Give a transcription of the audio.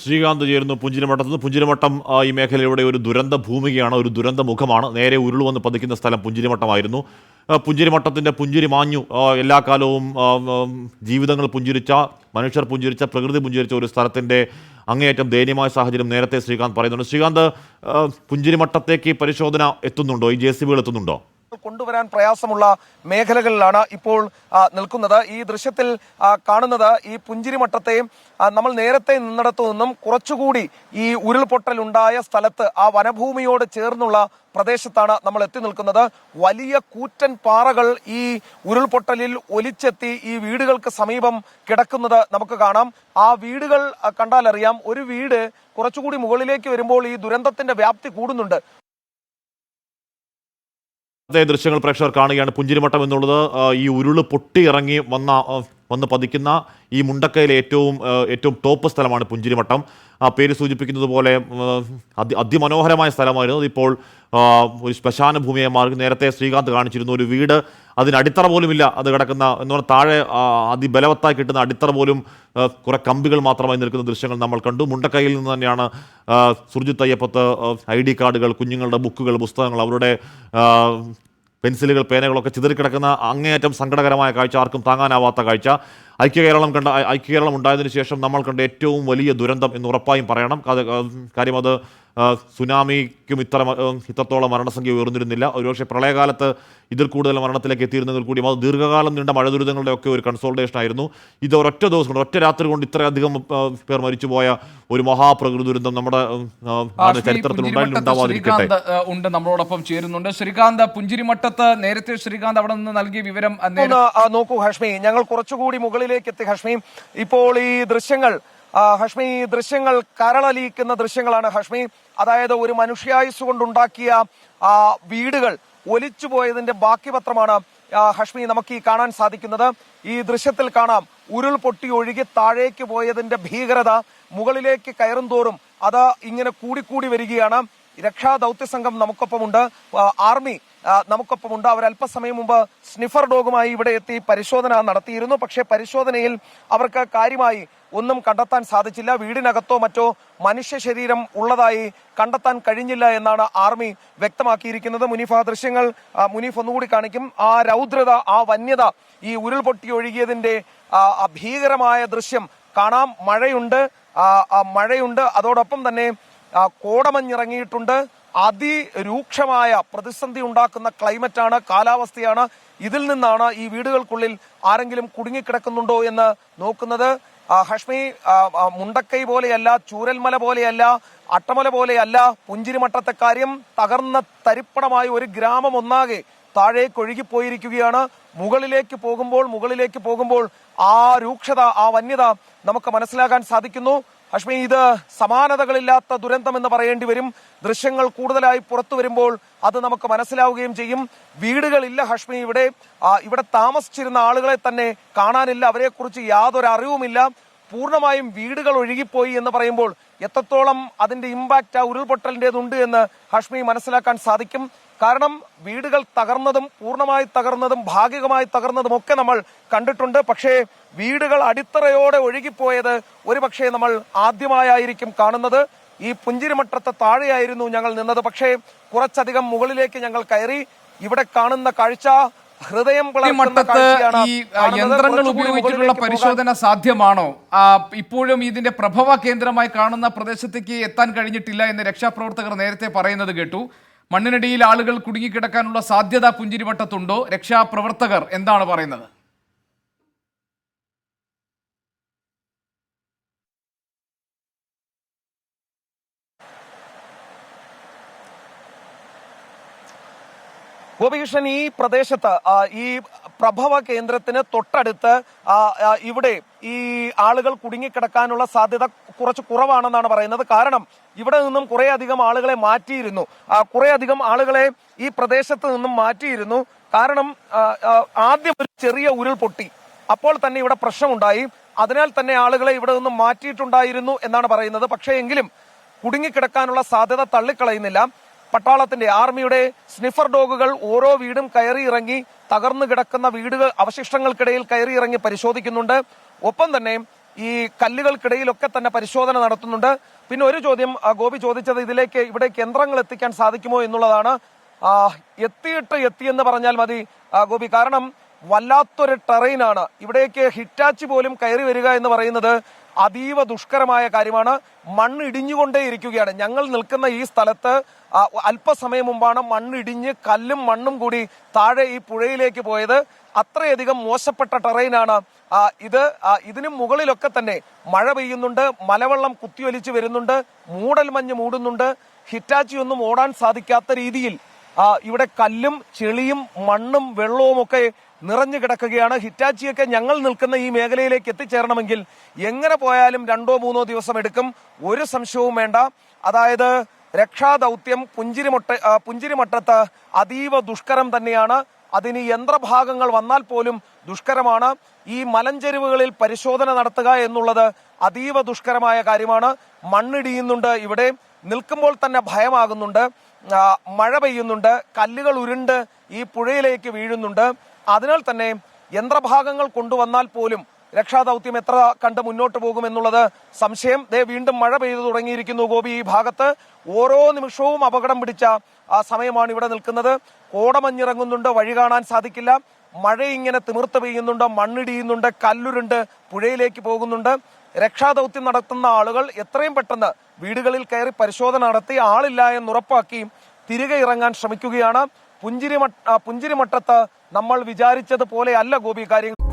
ശ്രീകാന്ത് ചേരുന്നു പുഞ്ചിരിമട്ടത്ത്. പുഞ്ചിരിമട്ടം ഈ മേഖലയുടെ ഒരു ദുരന്ത ഭൂമികയാണ്, ഒരു ദുരന്ത മുഖമാണ്. നേരെ ഉരുളുവന്ന് പതിക്കുന്ന സ്ഥലം പുഞ്ചിരിമട്ടമായിരുന്നു. പുഞ്ചിരിമട്ടത്തിൻ്റെ പുഞ്ചിരി മാഞ്ഞു. എല്ലാ കാലവും ജീവിതങ്ങൾ പുഞ്ചിരിച്ച, മനുഷ്യർ പുഞ്ചിരിച്ച, പ്രകൃതി പുഞ്ചിരിച്ച ഒരു സ്ഥലത്തിൻ്റെ അങ്ങേയറ്റം ദയനീയമായ സാഹചര്യം നേരത്തെ ശ്രീകാന്ത് പറയുന്നുണ്ട്. ശ്രീകാന്ത്, പുഞ്ചിരിമട്ടത്തേക്ക് പരിശോധന എത്തുന്നുണ്ടോ? ഈ JCBകൾ എത്തുന്നുണ്ടോ? കൊണ്ടുവരാൻ പ്രയാസമുള്ള മേഖലകളിലാണ് ഇപ്പോൾ നിൽക്കുന്നത്. ഈ ദൃശ്യത്തിൽ കാണുന്നത് ഈ പുഞ്ചിരിമട്ടത്തെ നമ്മൾ നേരത്തെ നിന്നിടത്തു നിന്നും കുറച്ചുകൂടി ഈ ഉരുൾപൊട്ടൽ ഉണ്ടായ സ്ഥലത്ത്, ആ വനഭൂമിയോട് ചേർന്നുള്ള പ്രദേശത്താണ് നമ്മൾ എത്തി നിൽക്കുന്നത്. വലിയ കൂറ്റൻ പാറകൾ ഈ ഉരുൾപൊട്ടലിൽ ഒലിച്ചെത്തി ഈ വീടുകൾക്ക് സമീപം കിടക്കുന്നത് നമുക്ക് കാണാം. ആ വീടുകൾ കണ്ടാലറിയാം, ഒരു വീട് കുറച്ചുകൂടി മുകളിലേക്ക് വരുമ്പോൾ ഈ ദുരന്തത്തിന്റെ വ്യാപ്തി കൂടുന്നുണ്ട്. ദൃശ്യങ്ങൾ പ്രേക്ഷകർ കാണുകയാണ്. പുഞ്ചിരിമട്ടം എന്നുള്ളത് ഈ ഉരുള് പൊട്ടിയിറങ്ങി വന്ന് പതിക്കുന്ന ഈ മുണ്ടക്കയിലെ ഏറ്റവും ടോപ്പ് സ്ഥലമാണ് പുഞ്ചിരിമട്ടം. പേര് സൂചിപ്പിക്കുന്നത് പോലെ അതിമനോഹരമായ സ്ഥലമായിരുന്നു. അതിപ്പോൾ ഒരു ശ്മശാന ഭൂമിയായി മാറി. നേരത്തെ ശ്രീകാന്ത് കാണിച്ചിരുന്നു ഒരു വീട്, അതിന് അടിത്തറ പോലും ഇല്ല. അത് കിടക്കുന്ന എന്ന് പറഞ്ഞാൽ താഴെ അതിബലവത്തായി കിട്ടുന്ന അടിത്തറ പോലും കുറെ കമ്പികൾ മാത്രമായി നിൽക്കുന്ന ദൃശ്യങ്ങൾ നമ്മൾ കണ്ടു. മുണ്ടക്കൈയിൽ നിന്ന് തന്നെയാണ് സുർജിത്ത് അയ്യപ്പത്ത് ID കാർഡുകൾ, കുഞ്ഞുങ്ങളുടെ ബുക്കുകൾ, പുസ്തകങ്ങൾ, അവരുടെ പെൻസിലുകൾ, പേനകളൊക്കെ ചിതറിക്കിടക്കുന്ന അങ്ങേയറ്റം സങ്കടകരമായ കാഴ്ച, ആർക്കും താങ്ങാനാവാത്ത കാഴ്ച. ഐക്യകേരളം ഉണ്ടായതിനു ശേഷം നമ്മൾ കണ്ട ഏറ്റവും വലിയ ദുരന്തം എന്ന് ഉറപ്പായും പറയണം. കാര്യം അത് സുനാമിക്കും ഇത്രത്തോളം മരണസംഖ്യ ഉയർന്നിരുന്നില്ല. ഒരുപക്ഷെ പ്രളയകാലത്ത് ഇതിൽ കൂടുതൽ മരണത്തിലേക്ക് എത്തിയിരുന്നെങ്കിൽ കൂടിയും അത് ദീർഘകാലം നീണ്ട മഴ ദുരിതങ്ങളുടെ ഒക്കെ ഒരു കൺസോൾട്ടേഷൻ ആയിരുന്നു. ഇത് ഒരൊറ്റ ദിവസം കൊണ്ട്, ഒറ്റ രാത്രി കൊണ്ട് ഇത്രയധികം പേർ മരിച്ചുപോയ ഒരു മഹാപ്രകൃതി ദുരന്തം നമ്മുടെ ചരിത്രത്തിൽ ഉണ്ടാവാതിരിക്കട്ടെ. ഉണ്ട്, നമ്മളോടൊപ്പം ചേരുന്നുണ്ട് ശ്രീകാന്ത്. പുഞ്ചിരിമട്ടത്ത് നേരത്തെ ശ്രീകാന്ത് അവിടെ നിന്ന് നൽകിയ വിവരം നോക്കൂ ഹഷ്മി, ഞങ്ങൾ കുറച്ചുകൂടി മുകളിലേക്ക് എത്തി ഹഷ്മി. ഇപ്പോൾ ഈ ദൃശ്യങ്ങൾ ഹഷ്മി, ദൃശ്യങ്ങൾ കരളലിയിക്കുന്ന ദൃശ്യങ്ങളാണ് ഹഷ്മി. അതായത് ഒരു മനുഷ്യായുസ് കൊണ്ടുണ്ടാക്കിയ വീടുകൾ ഒലിച്ചുപോയതിന്റെ ബാക്കി പത്രമാണ് ഹഷ്മി നമുക്ക് ഈ കാണാൻ സാധിക്കുന്നത്. ഈ ദൃശ്യത്തിൽ കാണാം ഉരുൾപൊട്ടി ഒഴുകി താഴേക്ക് പോയതിന്റെ ഭീകരത. മുകളിലേക്ക് കയറും തോറും അത് ഇങ്ങനെ കൂടിക്കൂടി വരികയാണ്. രക്ഷാ ദൗത്യ സംഘം നമുക്കൊപ്പമുണ്ട്, ആർമി നമുക്കൊപ്പമുണ്ട്. അവർ അല്പസമയം മുമ്പ് സ്നിഫർ ഡോഗുമായി ഇവിടെ എത്തി പരിശോധന നടത്തിയിരുന്നു. പക്ഷേ പരിശോധനയിൽ അവർക്ക് കാര്യമായി ഒന്നും കണ്ടെത്താൻ സാധിച്ചില്ല. വീടിനകത്തോ മറ്റോ മനുഷ്യ ശരീരം ഉള്ളതായി കണ്ടെത്താൻ കഴിഞ്ഞില്ല എന്നാണ് ആർമി വ്യക്തമാക്കിയിരിക്കുന്നത്. മുനീഫ്, ആ ദൃശ്യങ്ങൾ മുനീഫ് ഒന്നുകൂടി കാണിക്കും. ആ രൗദ്രത, ആ വന്യത, ഈ ഉരുൾപൊട്ടി ഒഴുകിയതിന്റെ ഭീകരമായ ദൃശ്യം കാണാം. മഴയുണ്ട്, അതോടൊപ്പം തന്നെ കോടമഞ്ഞിറങ്ങിയിട്ടുണ്ട്. അതിരൂക്ഷമായ പ്രതിസന്ധി ഉണ്ടാക്കുന്ന ക്ലൈമറ്റാണ്, കാലാവസ്ഥയാണ്. ഇതിൽ നിന്നാണ് ഈ വീടുകൾക്കുള്ളിൽ ആരെങ്കിലും കുടുങ്ങിക്കിടക്കുന്നുണ്ടോ എന്ന് നോക്കുന്നത്. ഹഷ്മി, മുണ്ടക്കൈ പോലെയല്ല, ചൂരൽമല പോലെയല്ല, അട്ടമല പോലെയല്ല പുഞ്ചിരിമട്ടത്തെ കാര്യം. തകർന്ന തരിപ്പണമായ ഒരു ഗ്രാമം ഒന്നാകെ താഴേക്ക് ഒഴുകിപ്പോയിരിക്കുകയാണ്. മുകളിലേക്ക് പോകുമ്പോൾ ആ രൂക്ഷത, ആ വന്യത നമുക്ക് മനസ്സിലാക്കാൻ സാധിക്കുന്നു. ഹഷ്മി, ഇത് സമാനതകളില്ലാത്ത ദുരന്തം എന്ന് പറയേണ്ടി വരും. ദൃശ്യങ്ങൾ കൂടുതലായി പുറത്തു വരുമ്പോൾ അത് നമുക്ക് മനസ്സിലാവുകയും ചെയ്യും. വീടുകളില്ല ഹഷ്മി, ഇവിടെ താമസിച്ചിരുന്ന ആളുകളെ തന്നെ കാണാനില്ല, അവരെക്കുറിച്ച് യാതൊരു അറിവുമില്ല. പൂർണ്ണമായും വീടുകൾ ഒഴുകിപ്പോയി എന്ന് പറയുമ്പോൾ എത്രത്തോളം അതിന്റെ ഇമ്പാക്റ്റ് ആ ഉരുൾപൊട്ടലിന്റേതുണ്ട് എന്ന് ഹഷ്മി മനസ്സിലാക്കാൻ സാധിക്കും. കാരണം വീടുകൾ തകർന്നതും പൂർണ്ണമായി തകർന്നതും ഭാഗികമായി തകർന്നതും ഒക്കെ നമ്മൾ കണ്ടിട്ടുണ്ട്. പക്ഷേ വീടുകൾ അടിത്തറയോടെ ഒഴുകിപ്പോയത് ഒരുപക്ഷെ നമ്മൾ ആദ്യമായിരിക്കും കാണുന്നത്. ഈ പുഞ്ചിരിമട്ടത്തെ താഴെയായിരുന്നു ഞങ്ങൾ നിന്നത്, പക്ഷേ കുറച്ചധികം മുകളിലേക്ക് ഞങ്ങൾ കയറി. ഇവിടെ കാണുന്ന കാഴ്ച ഹൃദയം പിളർക്കുന്ന കാഴ്ചയാണ്. ഈ യന്ത്രങ്ങൾ ഉപയോഗിച്ചിട്ടുള്ള പരിശോധന സാധ്യമാണോ? ഇപ്പോഴും ഇതിന്റെ പ്രഭവ കേന്ദ്രമായി കാണുന്ന പ്രദേശത്തേക്ക് എത്താൻ കഴിഞ്ഞിട്ടില്ല എന്ന് രക്ഷാപ്രവർത്തകർ നേരത്തെ പറയുന്നത് കേട്ടു. മണ്ണിനടിയിൽ ആളുകൾ കുടുങ്ങിക്കിടക്കാനുള്ള സാധ്യത പുഞ്ചിരിമട്ടത്തുണ്ടോ? രക്ഷാപ്രവർത്തകർ എന്താണ് പറയുന്നത്? ഗോപികൃഷ്ണൻ, ഈ പ്രദേശത്ത്, ഈ പ്രഭവ കേന്ദ്രത്തിന് തൊട്ടടുത്ത് ഇവിടെ ഈ ആളുകൾ കുടുങ്ങിക്കിടക്കാനുള്ള സാധ്യത കുറച്ച് കുറവാണെന്നാണ് പറയുന്നത്. കാരണം ഇവിടെ നിന്നും കുറെ അധികം ആളുകളെ മാറ്റിയിരുന്നു, ഈ പ്രദേശത്ത് നിന്നും മാറ്റിയിരുന്നു. കാരണം ആദ്യം ഒരു ചെറിയ ഉരുൾപൊട്ടി, അപ്പോൾ തന്നെ ഇവിടെ പ്രശ്നമുണ്ടായി. അതിനാൽ തന്നെ ആളുകളെ ഇവിടെ നിന്നും മാറ്റിയിട്ടുണ്ടായിരുന്നു എന്നാണ് പറയുന്നത്. പക്ഷേ എങ്കിലും കുടുങ്ങിക്കിടക്കാനുള്ള സാധ്യത തള്ളിക്കളയുന്നില്ല. പട്ടാളത്തിന്റെ, ആർമിയുടെ സ്നിഫർ ഡോഗുകൾ ഓരോ വീടും കയറി ഇറങ്ങി തകർന്നു കിടക്കുന്ന വീടുകൾ അവശിഷ്ടങ്ങൾക്കിടയിൽ കയറി ഇറങ്ങി പരിശോധിക്കുന്നുണ്ട്. ഒപ്പം തന്നെ ഈ കല്ലുകൾക്കിടയിലൊക്കെ തന്നെ പരിശോധന നടത്തുന്നുണ്ട്. പിന്നെ ഒരു ചോദ്യം ഗോപി ചോദിച്ചത് ഇവിടേക്ക് യന്ത്രങ്ങൾ എത്തിക്കാൻ സാധിക്കുമോ എന്നുള്ളതാണ്. എത്തിയെന്ന് പറഞ്ഞാൽ മതി ഗോപി, കാരണം വല്ലാത്തൊരു ടെറൈനാണ്. ഇവിടേക്ക് ഹിറ്റാച്ചി പോലും കയറി വരിക എന്ന് പറയുന്നത് അതീവ ദുഷ്കരമായ കാര്യമാണ്. മണ്ണ് ഇടിഞ്ഞുകൊണ്ടേയിരിക്കുകയാണ്. ഞങ്ങൾ നിൽക്കുന്ന ഈ സ്ഥലത്ത് അല്പസമയം മുമ്പാണ് മണ്ണിടിഞ്ഞ് കല്ലും മണ്ണും കൂടി താഴെ ഈ പുഴയിലേക്ക് പോയത്. അത്രയധികം മോശപ്പെട്ട ടെറൈനാണ് ഇത്. ഇതിനും മുകളിലൊക്കെ തന്നെ മഴ പെയ്യുന്നുണ്ട്, മലവെള്ളം കുത്തിയൊലിച്ച് വരുന്നുണ്ട്, മൂടൽമഞ്ഞ് മൂടുന്നുണ്ട്. ഹിറ്റാച്ചി ഒന്നും ഓടാൻ സാധിക്കാത്ത രീതിയിൽ ഇവിടെ കല്ലും ചെളിയും മണ്ണും വെള്ളവും ഒക്കെ നിറഞ്ഞു കിടക്കുകയാണ്. ഹിറ്റാച്ചിയൊക്കെ ഞങ്ങൾ നിൽക്കുന്ന ഈ മേഖലയിലേക്ക് എത്തിച്ചേരണമെങ്കിൽ എങ്ങനെ പോയാലും 2-3 ദിവസം എടുക്കും, ഒരു സംശയവും വേണ്ട. അതായത് രക്ഷാദൌത്യം പുഞ്ചിരിമട്ടത്ത് അതീവ ദുഷ്കരം തന്നെയാണ്. അതിന് യന്ത്രഭാഗങ്ങൾ വന്നാൽ പോലും ദുഷ്കരമാണ്. ഈ മലഞ്ചെരുവുകളിൽ പരിശോധന നടത്തുക എന്നുള്ളത് അതീവ ദുഷ്കരമായ കാര്യമാണ്. മണ്ണിടിയുന്നുണ്ട്, ഇവിടെ നിൽക്കുമ്പോൾ തന്നെ ഭയമാകുന്നുണ്ട്. മഴ പെയ്യുന്നുണ്ട്, കല്ലുകൾ ഉരുണ്ട് ഈ പുഴയിലേക്ക് വീഴുന്നുണ്ട്. അതിനാൽ തന്നെ യന്ത്രഭാഗങ്ങൾ കൊണ്ടുവന്നാൽ പോലും രക്ഷാദൌത്യം എത്ര കണ്ട് മുന്നോട്ട് പോകുമെന്നുള്ളത് സംശയം. വീണ്ടും മഴ പെയ്തു തുടങ്ങിയിരിക്കുന്നു ഗോപി. ഈ ഭാഗത്ത് ഓരോ നിമിഷവും അപകടം പിടിച്ച സമയമാണ് ഇവിടെ നിൽക്കുന്നത്. കോടമഞ്ഞിറങ്ങുന്നുണ്ട്, വഴി കാണാൻ സാധിക്കില്ല. മഴ ഇങ്ങനെ തിമിർത്ത് പെയ്യുന്നുണ്ട്, മണ്ണിടിയുന്നുണ്ട്, കല്ലുരുണ്ട് പുഴയിലേക്ക് പോകുന്നുണ്ട്. രക്ഷാദൌത്യം നടത്തുന്ന ആളുകൾ എത്രയും പെട്ടെന്ന് വീടുകളിൽ കയറി പരിശോധന നടത്തി ആളില്ല എന്ന് ഉറപ്പാക്കി തിരികെ ഇറങ്ങാൻ ശ്രമിക്കുകയാണ്. പുഞ്ചിരിമട്ടത്ത് നമ്മൾ വിചാരിച്ചതുപോലെ അല്ല ഗോപി കാര്യങ്ങൾ.